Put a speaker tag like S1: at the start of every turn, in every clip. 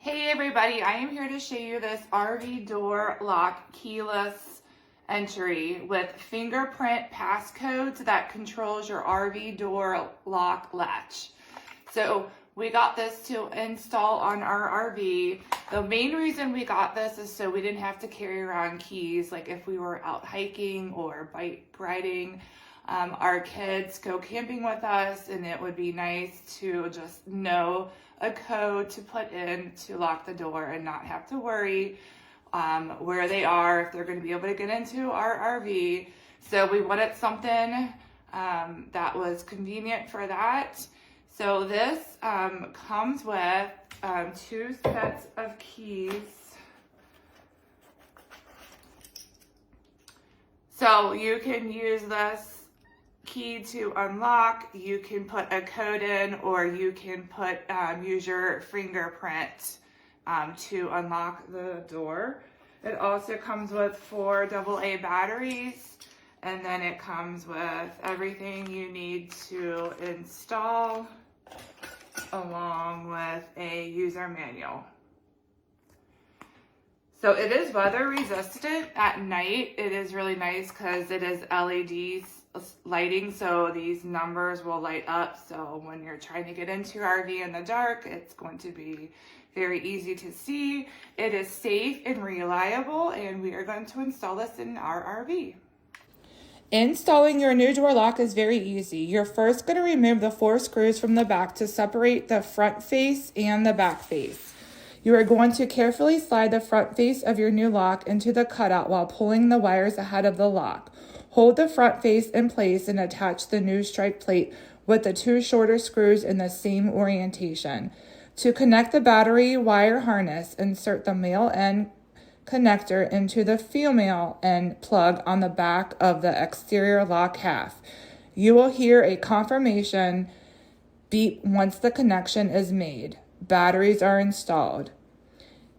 S1: Hey everybody, I am here to show you this RV door lock keyless entry with fingerprint passcodes that controls your RV door lock latch. So we got this to install on our RV. The main reason we got this is so we didn't have to carry around keys like if we were out hiking or bike riding. Our kids go camping with us, and it would be nice to just know a code to put in to lock the door and not have to worry where they are, if they're going to be able to get into our RV. So we wanted something that was convenient for that. So this comes with 2 sets of keys. So you can use this key to unlock, you can put a code in, or you can use your fingerprint to unlock the door. It also comes with 4 AA batteries, and then it comes with everything you need to install along with a user manual. So it is weather resistant at night. It is really nice because it is LED lighting, so these numbers will light up. So when you're trying to get into your RV in the dark, it's going to be very easy to see. It is safe and reliable, and we are going to install this in our RV.
S2: Installing your new door lock is very easy. You're first going to remove the 4 screws from the back to separate the front face and the back face. You are going to carefully slide the front face of your new lock into the cutout while pulling the wires ahead of the lock. Hold the front face in place and attach the new strike plate with the 2 shorter screws in the same orientation. To connect the battery wire harness, insert the male end connector into the female end plug on the back of the exterior lock half. You will hear a confirmation beep once the connection is made. Batteries are installed.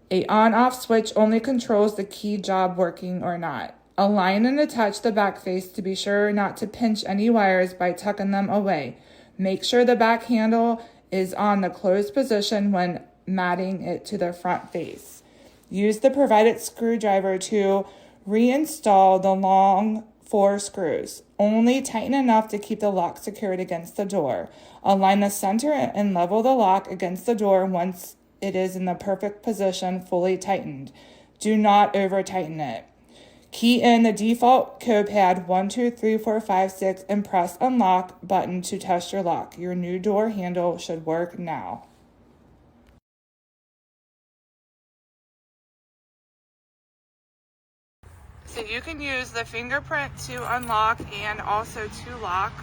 S2: A on-off switch only controls the key job working or not. Align and attach the back face to be sure not to pinch any wires by tucking them away. Make sure the back handle is on the closed position when matting it to the front face. Use the provided screwdriver to reinstall the long 4 screws. Only tighten enough to keep the lock secured against the door. Align the center and level the lock against the door once it is in the perfect position, fully tightened. Do not over tighten it. Key in the default code pad 123456 and press unlock button to test your lock. Your new door handle should work now.
S1: So you can use the fingerprint to unlock and also to lock.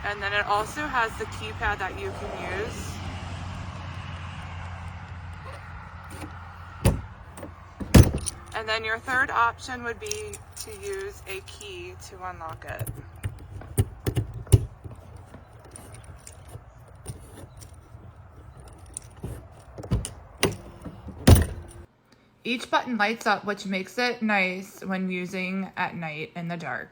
S1: And then it also has the keypad that you can use. And then your third option would be to use a key to unlock it.
S2: Each button lights up, which makes it nice when using at night in the dark.